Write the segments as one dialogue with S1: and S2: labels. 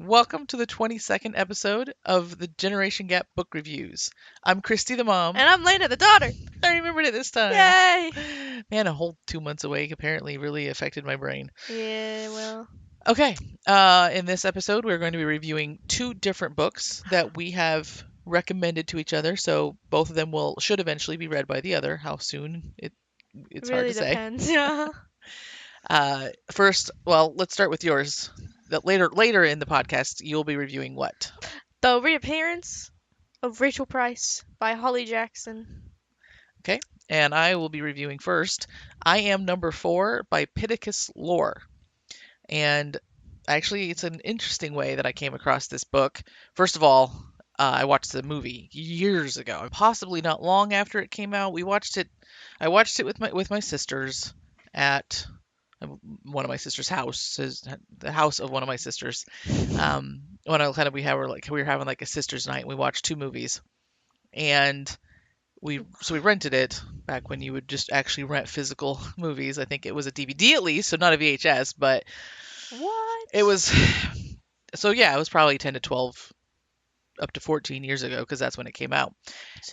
S1: Welcome to the 22nd episode of the Generation Gap Book Reviews. I'm Kristi the mom.
S2: And I'm Lena the daughter.
S1: I remembered it this time.
S2: Yay!
S1: Man, a whole 2 months awake apparently really affected my brain.
S2: Yeah, well.
S1: Okay, in this episode, we're going to be reviewing two different books that we have recommended to each other. So both of them should eventually be read by the other. How soon? It's hard
S2: Really
S1: to say.
S2: depends, yeah.
S1: First, well, let's start with yours. Later in the podcast, you'll be reviewing what?
S2: The Reappearance of Rachel Price by Holly Jackson.
S1: Okay, and I will be reviewing first I Am Number 4 by Pittacus Lore. And actually, it's an interesting way that I came across this book. First of all, I watched the movie years ago, possibly not long after it came out. I watched it with my sisters at one of my sister's houses, the house of one of my sisters. When we were having like a sisters' night, and we watched two movies, and we rented it back when you would just actually rent physical movies. I think it was a DVD at least, so not a VHS, but
S2: What?
S1: it was. So yeah, it was probably 10 to 12, up to 14 years ago, because that's when it came out,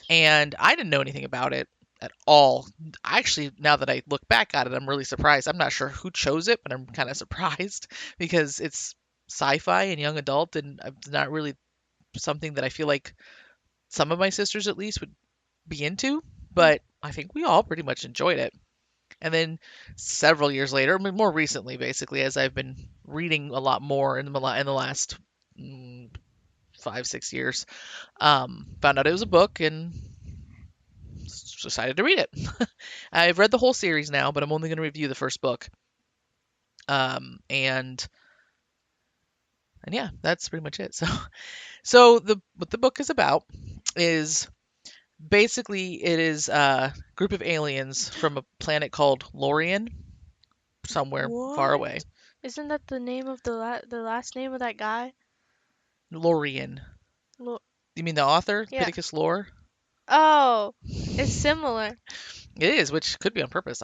S1: and I didn't know anything about it at all. Actually, now that I look back at it, I'm really surprised. I'm not sure who chose it, but I'm kind of surprised because it's sci-fi and young adult, and it's not really something that I feel like some of my sisters at least would be into, but I think we all pretty much enjoyed it. And then several years later, I mean, more recently, basically, as I've been reading a lot more in the last 5-6 years, found out it was a book and decided to read it. I've read the whole series now, but I'm only going to review the first book. And yeah, that's pretty much it. So what the book is about is basically it is a group of aliens from a planet called Lorien, somewhere far away.
S2: Isn't that the name of the last name of that guy?
S1: Lorien.
S2: Lo-
S1: You mean the author,
S2: Yeah.
S1: Pittacus Lore?
S2: Oh, it's similar.
S1: It is, which could be on purpose.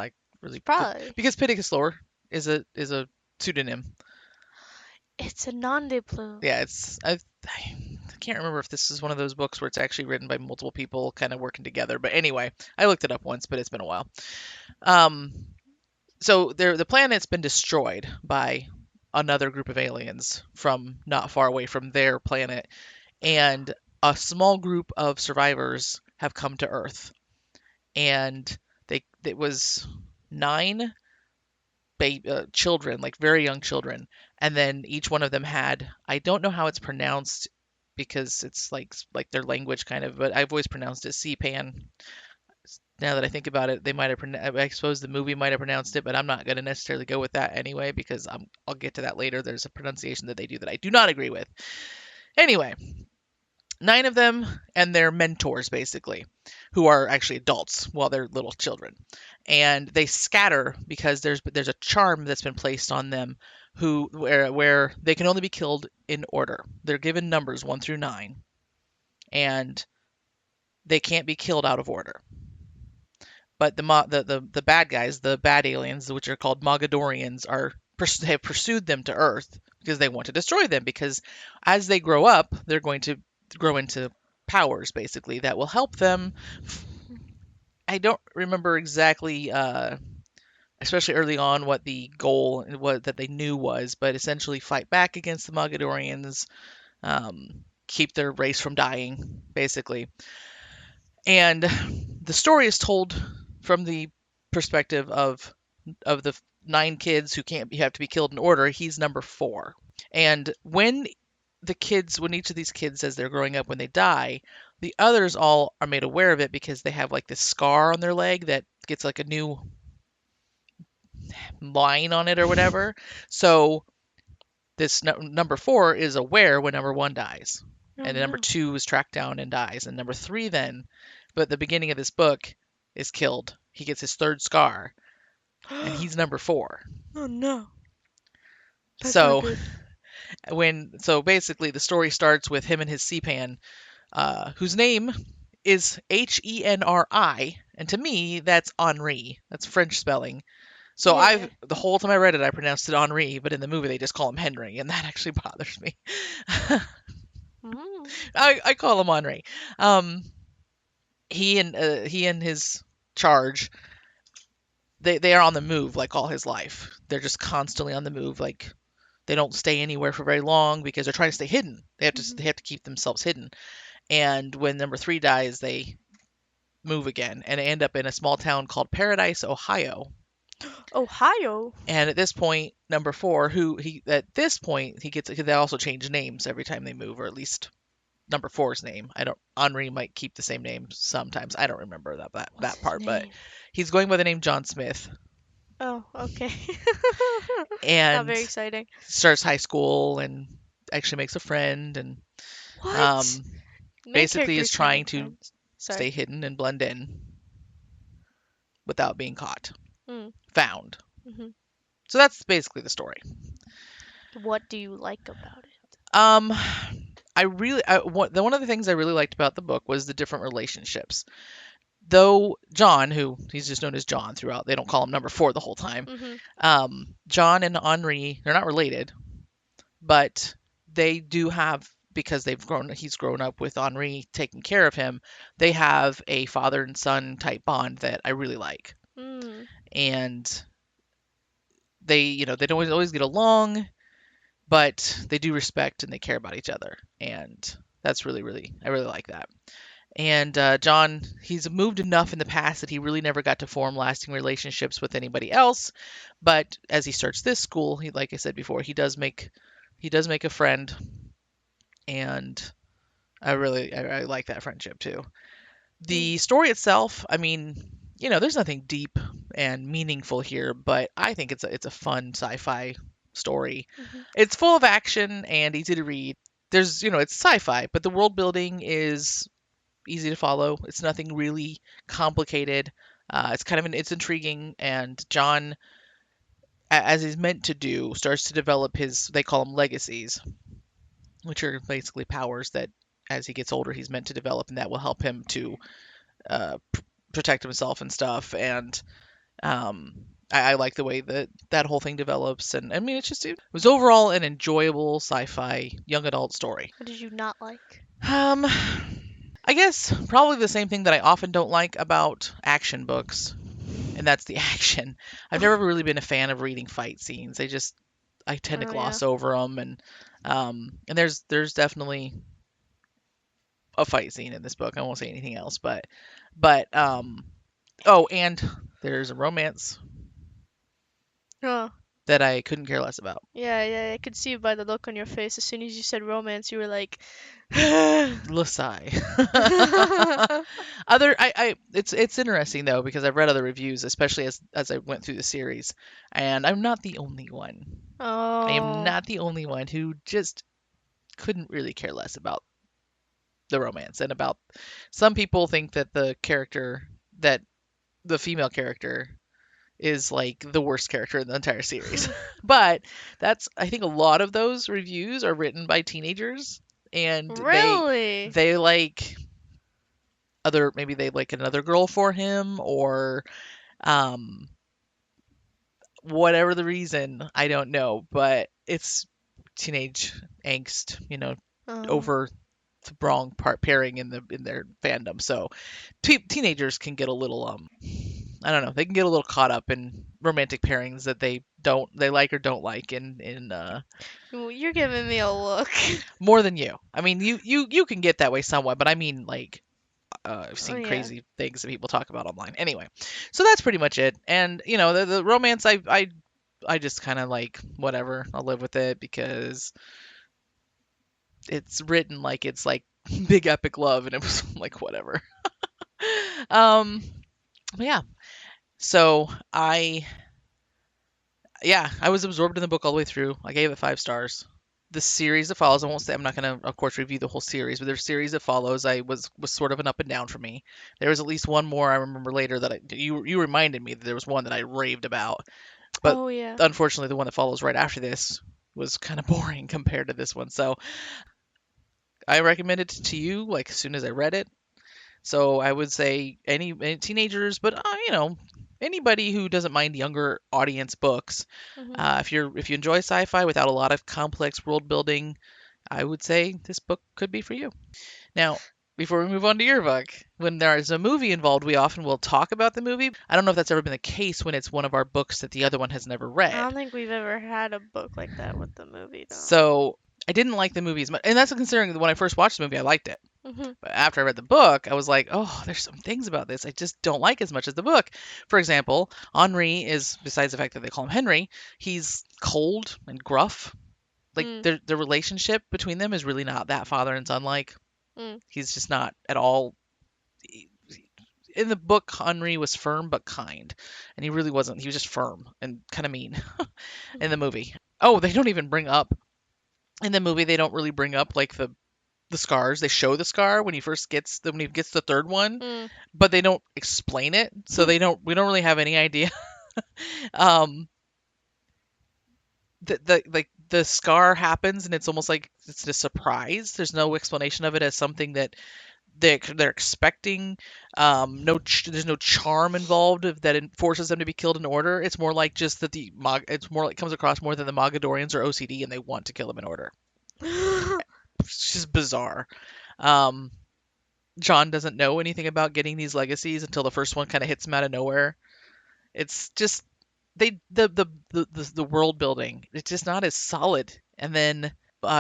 S2: Probably.
S1: Because Pittacus Lore is a pseudonym.
S2: It's a nom de plume.
S1: Yeah, I can't remember if this is one of those books where it's actually written by multiple people kind of working together. But anyway, I looked it up once, but it's been a while. So the planet's been destroyed by another group of aliens from not far away from their planet, and a small group of survivors have come to Earth, and it was 9 children, like very young children, and then each one of them had, I don't know how it's pronounced because it's like their language kind of, but I've always pronounced it C-Pan. Now that I think about it, I suppose the movie might have pronounced it, but I'm not going to necessarily go with that anyway because I'll get to that later. There's a pronunciation that they do that I do not agree with. Anyway, 9 of them and their mentors, basically, who are actually adults while they're little children. And they scatter because there's a charm that's been placed on them where they can only be killed in order. They're given numbers 1 through 9, and they can't be killed out of order. But the bad guys, the bad aliens, which are called Mogadorians, have pursued them to Earth because they want to destroy them, because as they grow up, they're going to grow into powers, basically, that will help them. I don't remember exactly, especially early on, what the goal that they knew was, but essentially fight back against the Mogadorians, keep their race from dying, basically. And the story is told from the perspective of the 9 kids who have to be killed in order. He's number 4. And when each of these kids, as they're growing up, when they die, the others all are made aware of it because they have like this scar on their leg that gets like a new line on it or whatever. So this number 4 is aware when number 1 dies, and number 2 is tracked down and dies, and number 3 then, but at the beginning of this book, is killed. He gets his 3rd scar, and he's number 4.
S2: Oh no. That's
S1: So
S2: not good.
S1: So basically the story starts with him and his C-Pan, whose name is Henri, and to me that's Henri. That's French spelling. So
S2: Yeah.
S1: the whole time I read it, I pronounced it Henri, but in the movie they just call him Henry, and that actually bothers me.
S2: Mm.
S1: I call him Henri. Um, he and his charge, they are on the move like all his life. They're just constantly on the move. Like they don't stay anywhere for very long because they're trying to stay hidden.
S2: Mhm.
S1: They have to keep themselves hidden. And when number three dies, they move again and they end up in a small town called Paradise, Ohio.
S2: Ohio.
S1: And at this point, number four, who he at this point he gets, they also change names every time they move, or at least number four's name. I don't. Henri might keep the same name sometimes. I don't remember
S2: What's
S1: that
S2: his
S1: part, but
S2: name?
S1: he's going by the name John Smith,
S2: Oh, okay. Not
S1: and
S2: very exciting.
S1: starts high school and actually makes a friend, and
S2: What?
S1: um,
S2: Main
S1: basically is
S2: characters can't
S1: trying
S2: make
S1: to
S2: friends.
S1: stay
S2: Sorry.
S1: hidden and blend in without being caught,
S2: Mm.
S1: found.
S2: Mhm.
S1: So that's basically the story.
S2: What do you like about it?
S1: Um, one of the things I really liked about the book was the different relationships. Though John, who he's just known as John throughout, they don't call him number four the whole time.
S2: Mhm.
S1: John and Henri, they're not related, but they do have, because he's grown up with Henri taking care of him. They have a father and son type bond that I really like,
S2: Mm.
S1: and they don't always get along, but they do respect and they care about each other, and that's I really like that. And John, he's moved enough in the past that he really never got to form lasting relationships with anybody else. But as he starts this school, like I said before, he does make a friend, and I like that friendship too.
S2: Mm.
S1: The story itself, I mean, there's nothing deep and meaningful here, but I think it's a fun sci-fi story.
S2: Mhm.
S1: It's full of action and easy to read. It's sci-fi, but the world building is easy to follow. It's nothing really complicated. It's intriguing, and John, as he's meant to do, starts to develop his, they call them legacies, which are basically powers that as he gets older he's meant to develop, and that will help him to protect himself and stuff. And um, I like the way that whole thing develops, and I mean it was overall an enjoyable sci-fi young adult story.
S2: What did you not like?
S1: Um, I guess probably the same thing that I often don't like about action books, and that's the action. I've never really been a fan of reading fight scenes. I tend to
S2: Oh yeah.
S1: gloss over them, and there's definitely a fight scene in this book. I won't say anything else, but oh, and there's a romance
S2: Oh.
S1: that I couldn't care less about.
S2: Yeah, yeah, I could see by the look on your face. As soon as you said romance, you were like,
S1: Lasai. It's interesting though because I've read other reviews, especially as I went through the series, and I'm not the only one. I am
S2: oh.
S1: not the only one who just couldn't really care less about the romance, and about some people think that that the female character is like the worst character in the entire series. But I think a lot of those reviews are written by teenagers, and
S2: Really?
S1: they like maybe they like another girl for him, or um whatever the reason, I don't know, but it's teenage angst,
S2: Oh.
S1: over the wrong part pairing in their fandom. So teenagers can get a little I don't know, they can get a little caught up in romantic pairings that they like or don't like in
S2: You're giving me a look.
S1: more than you. I mean, you can get that way somewhat, but I mean like I've
S2: Oh
S1: seen
S2: yeah.
S1: crazy things that people talk about online. Anyway, so that's pretty much it. And the romance, I just kind of like whatever. I'll live with it because it's written like it's like big epic love, and it was like whatever. Um, but yeah. So I was absorbed in the book all the way through. I gave it 5 stars. The series that follows, I won't say, I'm not going to, of course, review the whole series, but there's a series that follows. I was sort of an up and down for me. There was at least one more I remember later that you reminded me that there was one that I raved about, but
S2: Oh yeah.
S1: unfortunately, the one that follows right after this was kind of boring compared to this one. So I recommend it to you like as soon as I read it. So I would say any teenagers, but anybody who doesn't mind younger audience books,
S2: Mhm.
S1: if you enjoy sci-fi without a lot of complex world building, I would say this book could be for you. Now, before we move on to your book, when there is a movie involved, we often will talk about the movie. I don't know if that's ever been the case when it's one of our books that the other one has never
S2: I don't
S1: read.
S2: think we've ever had a book like that with the movie though.
S1: So I didn't like the movie as much, and that's considering that when I first watched the movie, I liked it.
S2: Mhm.
S1: But after I read the book, I was like, oh, there's some things about this I just don't like as much as the book. For example, Henri is, besides the fact that they call him Henry, he's cold and gruff. Like
S2: Mm.
S1: the relationship between them is really not that father and son like.
S2: Mm.
S1: He's just not at all. In the book, Henri was firm but kind, and he really wasn't. He was just firm and kind of mean in the movie. Oh, they don't even bring up in the movie. They don't really bring up like the scars. They show the scar when he gets the third one,
S2: Mm.
S1: but they don't explain it. So
S2: Hmm.
S1: we don't really have any idea. um, the like the scar happens and it's almost like it's a surprise. There's no explanation of it as something that they're expecting. There's no charm involved that forces them to be killed in order. It's more like just that it's more like comes across more than the Mogadorians are OCD and they want to kill them in order. It's just bizarre. Um, John doesn't know anything about getting these legacies until the first one kind of hits him out of nowhere. It's just they the world building. It's just not as solid. And then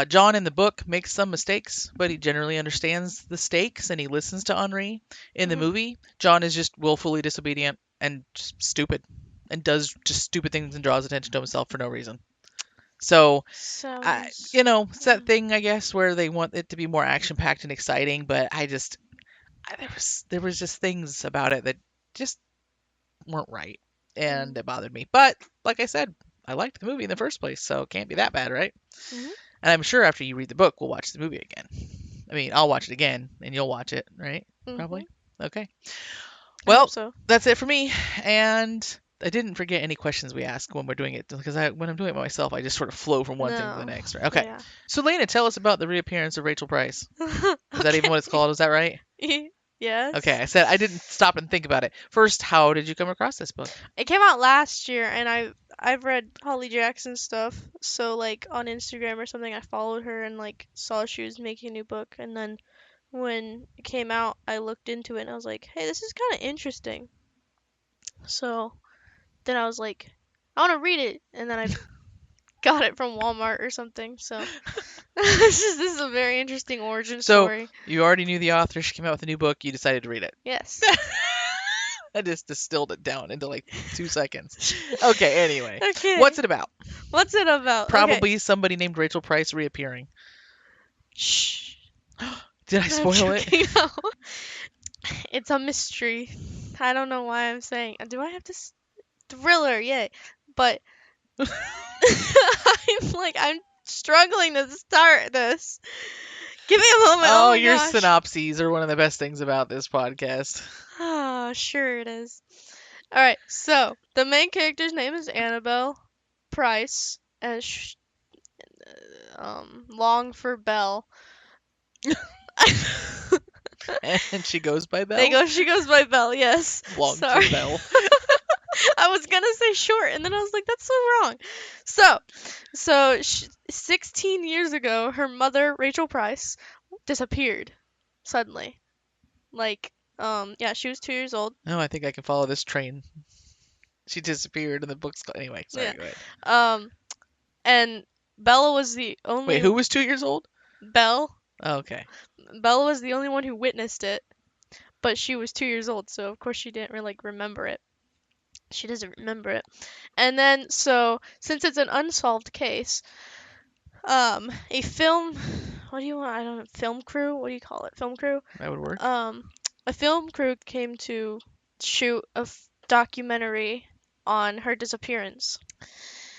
S1: John in the book makes some mistakes, but he generally understands the stakes and he listens to Henri. In the
S2: Mhm.
S1: movie, John is just willfully disobedient and just stupid and does just stupid things and draws attention to himself for no reason. So,
S2: Sounds.
S1: it's that thing, I guess, where they want it to be more action packed and exciting, but there was just things about it that just weren't right,
S2: Mm.
S1: and it bothered me. But like I said, I liked the movie in the first place, so it can't be that bad, right?
S2: Mhm.
S1: And I'm sure after you read the book, we'll watch the movie again. I mean, I'll watch it again, and you'll watch it, right?
S2: Mhm.
S1: Probably. Okay.
S2: I hope
S1: Well,
S2: so.
S1: that's it for me. And I didn't forget any questions we ask when we're doing it because when I'm doing it myself, I just sort of flow from one thing to the
S2: No.
S1: next. Right? Okay.
S2: Yeah.
S1: So, Lena, tell us about the reappearance of Rachel Price. Is that even
S2: Okay.
S1: what it's called? Is that right? Okay.
S2: Yes.
S1: I said I didn't stop and think about it. First, how did you come across this book?
S2: It came out last year, and I've read Holly Jackson stuff. So like on Instagram or something, I followed her and like saw she was making a new book, and then when it came out, I looked into it and I was like, hey, this is kind of interesting. So then I was like, I want to read it, and then I got it from Walmart or something. So this is a very interesting origin
S1: So,
S2: story.
S1: you already knew the author. She came out with a new book. You decided to read it.
S2: Yes.
S1: I just distilled it down into like 2 seconds. Okay, anyway.
S2: Okay.
S1: What's it about?
S2: What's it about? Okay.
S1: Probably somebody named Rachel Price reappearing.
S2: Shh.
S1: Did I
S2: I'm
S1: spoil it?
S2: joking. No. It's a mystery. I don't know why I'm saying. Do I have to thriller? Yay. But I'm struggling to start this. Give me a moment. Oh
S1: Oh,
S2: my
S1: your
S2: gosh.
S1: synopses are one of the best things about this podcast.
S2: Ah, sure it is. All right. So the main character's name is Annabelle Price, and long for Belle.
S1: And she goes by
S2: They
S1: Belle?
S2: go. She goes by Belle. Yes.
S1: Long for
S2: Sorry.
S1: Belle.
S2: I was gonna say short, and then I was like, that's so wrong. So 16 years ago, her mother, Rachel Price, disappeared suddenly. Like, yeah, she was 2 years old.
S1: Oh, I think I can follow this train. She disappeared in the book's. Anyway, sorry,
S2: Yeah.
S1: go ahead.
S2: Um, and Bella was the
S1: Wait,
S2: only
S1: who was 2 years old?
S2: Belle.
S1: Oh, okay.
S2: Bella was the only one who witnessed it, but she was 2 years old, so of course she didn't really like remember it. She doesn't remember it. And then, so since it's an unsolved case, a film, what do you want? I don't know, film crew? What do you call it? Film crew?
S1: That would work.
S2: A film crew came to shoot a documentary on her disappearance.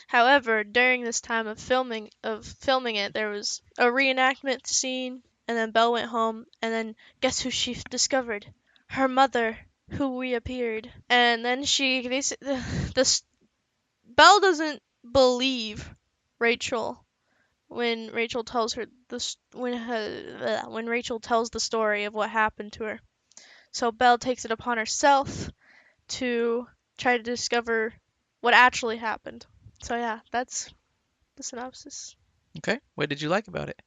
S2: However, during this time of filming it, there was a reenactment scene, and then Belle went home, and then guess who she discovered? Her mother, who reappeared. And then Belle doesn't believe Rachel when Rachel tells her when Rachel tells the story of what happened to her. So Belle takes it upon herself to try to discover what actually happened. So yeah, that's the synopsis.
S1: Okay. What did you like about it?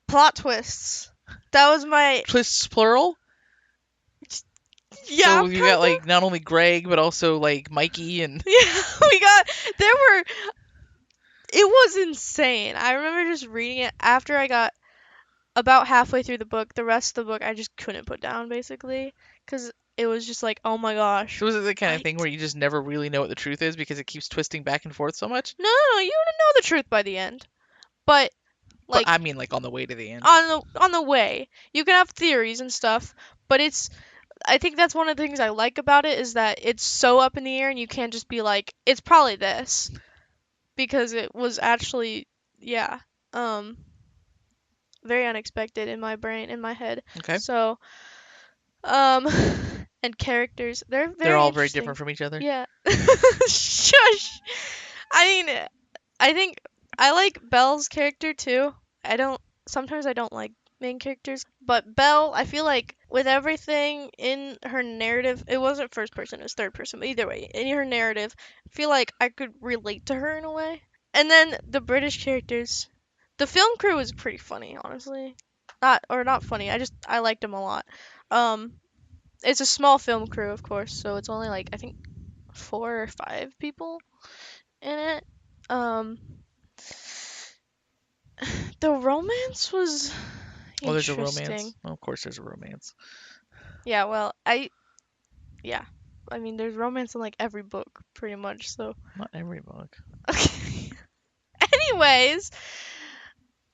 S2: Plot twists. That was my
S1: Twists plural?
S2: yeah,
S1: So you got
S2: kind
S1: like
S2: of.
S1: not only Greg but also like Mikey and
S2: Yeah, we got there were it was insane. I remember just reading it after I got about halfway through the book. The rest of the book I just couldn't put down basically cuz it was just like, "Oh my gosh."
S1: so is it the kind of
S2: I
S1: thing where you just never really know what the truth is because it keeps twisting back and forth so much?
S2: No, you don't know the truth by the end. But
S1: But I
S2: like
S1: mean like on the way to the end.
S2: on the way, you can have theories and stuff, but it's I think that's one of the things I like about it is that it's so up in the air and you can't just be like, it's probably this because it was actually yeah, um very unexpected in my brain, in my head.
S1: Okay.
S2: So, um and characters, they're
S1: They're
S2: very
S1: all very different
S2: interesting.
S1: from each other.
S2: Yeah. Shush. I mean, I think I like Belle's character too. Sometimes I don't like main characters, but Belle, I feel like with everything in her narrative, it wasn't first person, it was third person, but either way, in her narrative, I feel like I could relate to her in a way. And then the British characters, the film crew was pretty funny, honestly. Not funny. I liked them a lot. Um, it's a small film crew, of course, so it's only like I think 4 or 5 people in it. Um, the romance was
S1: Oh, there's a romance.
S2: interesting.
S1: Oh, of course there's a romance.
S2: Yeah, well, yeah. I mean, there's romance in like every book, pretty much. So,
S1: Not every book.
S2: okay. Anyways,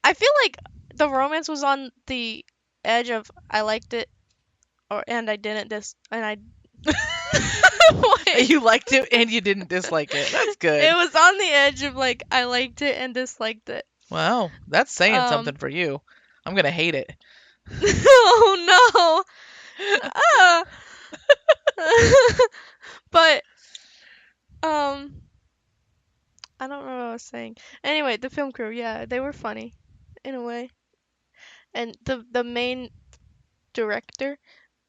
S2: I feel like the romance was on the edge of I liked it or and I didn't dis and I wait.
S1: You liked it and you didn't dislike it. That's
S2: It
S1: good.
S2: was on the edge of like I liked it and disliked it.
S1: Wow, that's saying
S2: Um,
S1: something for you. I'm gonna hate it.
S2: oh no. Ah. But um I don't know what I was saying. Anyway, the film crew, yeah, they were funny in a way. And the main director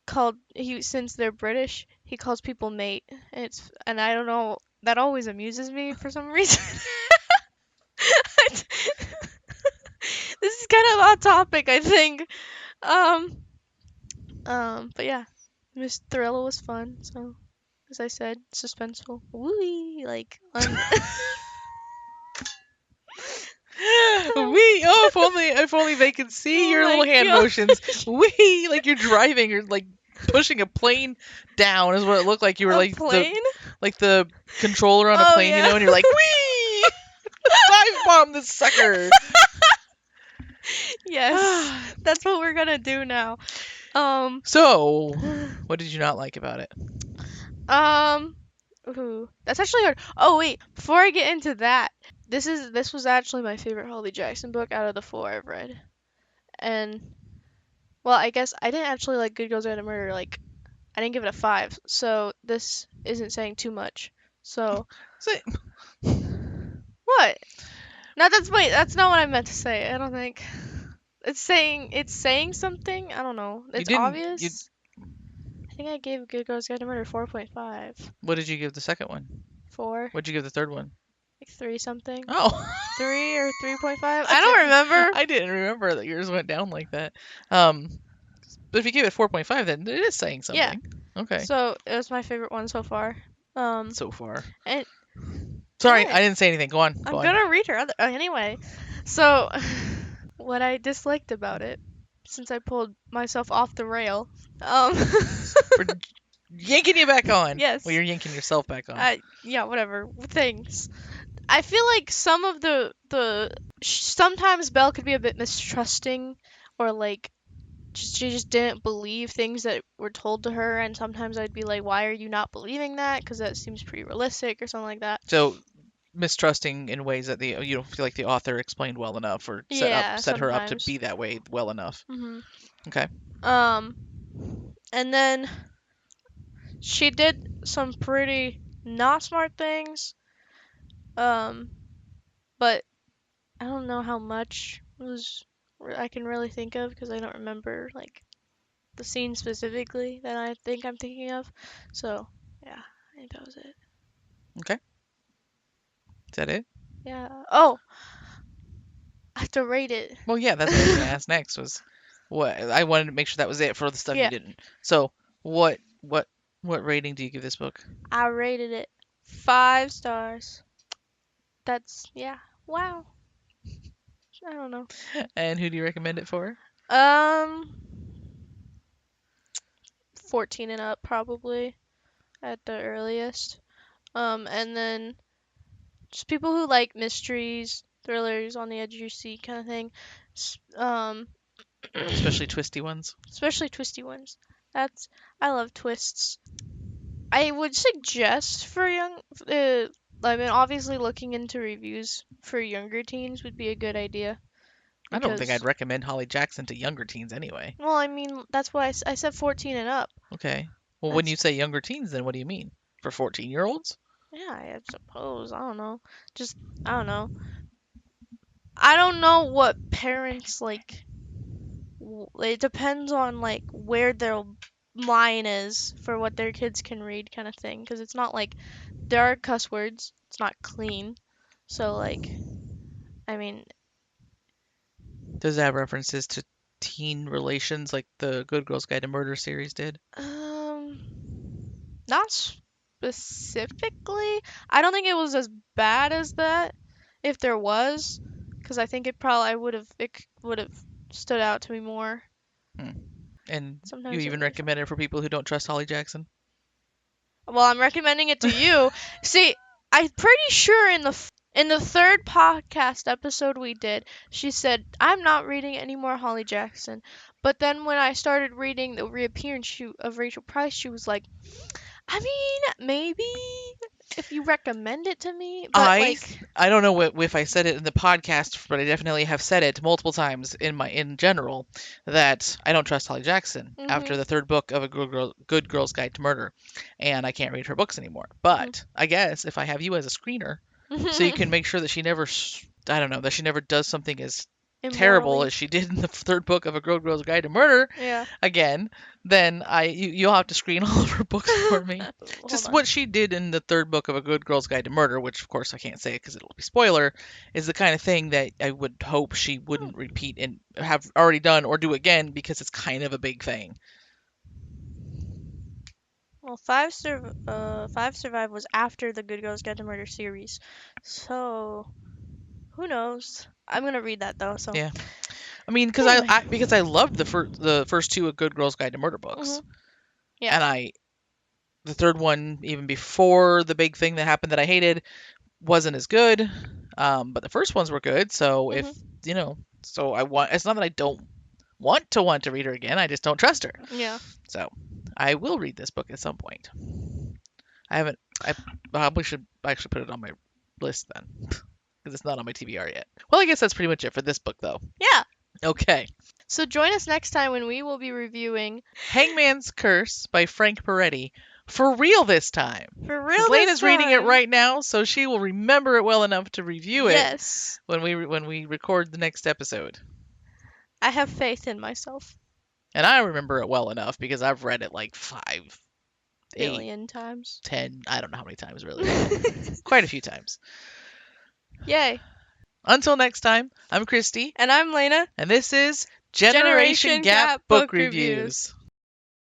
S2: called he since they're British, he calls people mate. And I don't know, that always amuses me for some reason. This is kind of off topic, I think. Um but yeah, Miss Thriller was fun, so as I said, suspenseful. Wooey, like
S1: Wee! Oh, if only they could see
S2: Oh
S1: your
S2: my
S1: little hand
S2: god.
S1: motions. Wee! Like you're driving or like pushing a plane down is what it looked like. You were
S2: A
S1: the
S2: plane?
S1: like the controller on a
S2: Oh
S1: plane, you
S2: yeah.
S1: know, and you're like, wee! Dive bomb this sucker.
S2: Yes. That's what we're gonna do now. Um
S1: So, what did you not like about it?
S2: um ooh, that's actually hard. Oh wait, before I get into that, this was actually my favorite Holly Jackson book out of the 4 I've read. And well, I guess I didn't actually like Good Girls Gonna Murder, like I didn't give it a 5. So this isn't saying too much. So
S1: So,
S2: what? No, that's not what I meant to say. I don't think. It's saying something. I don't know.
S1: you
S2: It's
S1: didn't. You.
S2: obvious. I think I gave Good Girls Guide to Murder 4.5.
S1: What did you give the second one?
S2: 4,
S1: What did you give the third one?
S2: like 3 something.
S1: Oh.
S2: 3 or 3.5.
S1: I
S2: I don't
S1: didn't.
S2: remember.
S1: I didn't remember that yours went down like that. But if you give it 4.5, then it is saying
S2: Yeah.
S1: something. Okay.
S2: So it was my favorite one so far.
S1: So far.
S2: And
S1: Sorry,
S2: what?
S1: I didn't say anything. Go on. Go
S2: I'm
S1: on.
S2: gonna read her other. Anyway, so what I disliked about it, since I pulled myself off the rail, um,
S1: We're yanking you back on.
S2: yes,
S1: Well, you're yanking yourself back on.
S2: yeah, whatever. Thanks. I feel like some of the sometimes Belle could be a bit mistrusting, or like she just didn't believe things that were told to her, and sometimes I'd be like, why are you not believing that? Because that seems pretty realistic or something like that.
S1: So mistrusting in ways that you don't feel like the author explained well enough or
S2: Yeah,
S1: set her up to
S2: sometimes.
S1: be that way well enough.
S2: hmm
S1: Okay.
S2: Um, and then she did some pretty not smart things. Um, but I don't know how much was I can really think of because I don't remember like the scene specifically that I think I'm thinking of. So yeah, think that was it.
S1: Okay. Is that it?
S2: Yeah. Oh, I have to rate it.
S1: Well, yeah, that's what I was gonna ask next was what I wanted to make sure that was it for the stuff you
S2: Yeah,
S1: didn't. So what rating do you give this book?
S2: I rated it 5 stars. That's yeah. Wow. I don't know.
S1: And who do you recommend it for?
S2: Um, 14 and up probably at the earliest. And then just people who like mysteries, thrillers, on the edge of your seat kind of thing.
S1: Especially twisty ones.
S2: Especially twisty ones. That's I love twists. I would suggest for young, I mean, obviously looking into reviews for younger teens would be a good idea
S1: I don't think I'd
S2: because,
S1: recommend Holly Jackson to younger teens anyway.
S2: well, I mean, that's why I said 14 and up.
S1: Okay. Well, when
S2: That's
S1: you say younger teens, then what do you mean? For 14-year-olds?
S2: yeah, I suppose. I don't know. Just I don't know. I don't know what parents like. It depends on like where their line is for what their kids can read, kind of thing. Because it's not like there are cuss words. It's not clean. So like, I mean,
S1: Does it have references to teen relations like the Good Girls Guide to Murder series did?
S2: um, not specifically. I don't think it was as bad as that. If there was, because I think it would have stood out to me more.
S1: Hmm. And you
S2: Sometimes it
S1: even
S2: really felt.
S1: recommend it for people who don't trust Holly Jackson?
S2: Well, I'm recommending it to you. See, I'm pretty sure in the third podcast episode we did, she said, "I'm not reading any more Holly Jackson." But then when I started reading the reappearance of Rachel Price, she was like, "I mean, maybe if you recommend it to me, but
S1: I
S2: like,
S1: I don't know if I said it in the podcast, but I definitely have said it multiple times in general that I don't trust Holly Jackson after
S2: mhm,
S1: the third book of a Good Girl's Guide to Murder, and I can't read her books anymore.
S2: mhm,
S1: But I guess if I have you as a screener, so you can make sure that she never I don't know that she never does something as terrible
S2: immorally,
S1: as she did in the third book of a Good Girl's Guide to Murder,
S2: yeah."
S1: again, then you'll have to screen all of her books for me.
S2: Hold
S1: Just
S2: on.
S1: what she did in the third book of A Good Girl's Guide to Murder, which of course I can't say because it'll be spoiler, is the kind of thing that I would hope she wouldn't repeat and have already done or do again because it's kind of a big thing.
S2: Well, Five Survive was after the Good Girls Guide to Murder series, so who knows? I'm gonna read that though. So
S1: Yeah, I mean because
S2: anyway,
S1: because I loved the first two A Good Girl's Guide to Murder books,
S2: mhm, yeah,
S1: and the third one even before the big thing that happened that I hated wasn't as good, but the first ones were good. So if
S2: mhm,
S1: you know, so I want. It's not that I don't want to read her again. I just don't trust her.
S2: yeah.
S1: So I will read this book at some point. I haven't. I probably should actually put it on my list then, because it's not on my TBR yet. Well, I guess that's pretty much it for this book, though.
S2: Yeah.
S1: Okay.
S2: So join us next time when we will be reviewing
S1: Hangman's Curse by Frank Peretti. For real this time.
S2: for
S1: Because
S2: real this
S1: Lena's reading it
S2: time.
S1: right now, so she will remember it well enough to review it
S2: Yes,
S1: when we record the next episode.
S2: I have faith in myself.
S1: And I remember it well enough because I've read it like 5, 8,
S2: Billion times.
S1: 10, I don't know how many times really. Quite a few times.
S2: Yay.
S1: Until next time, I'm Kristi,
S2: And I'm Lena.
S1: and this is Generation
S2: Generation
S1: Gap
S2: Gap
S1: Book
S2: Book Reviews.
S1: Reviews.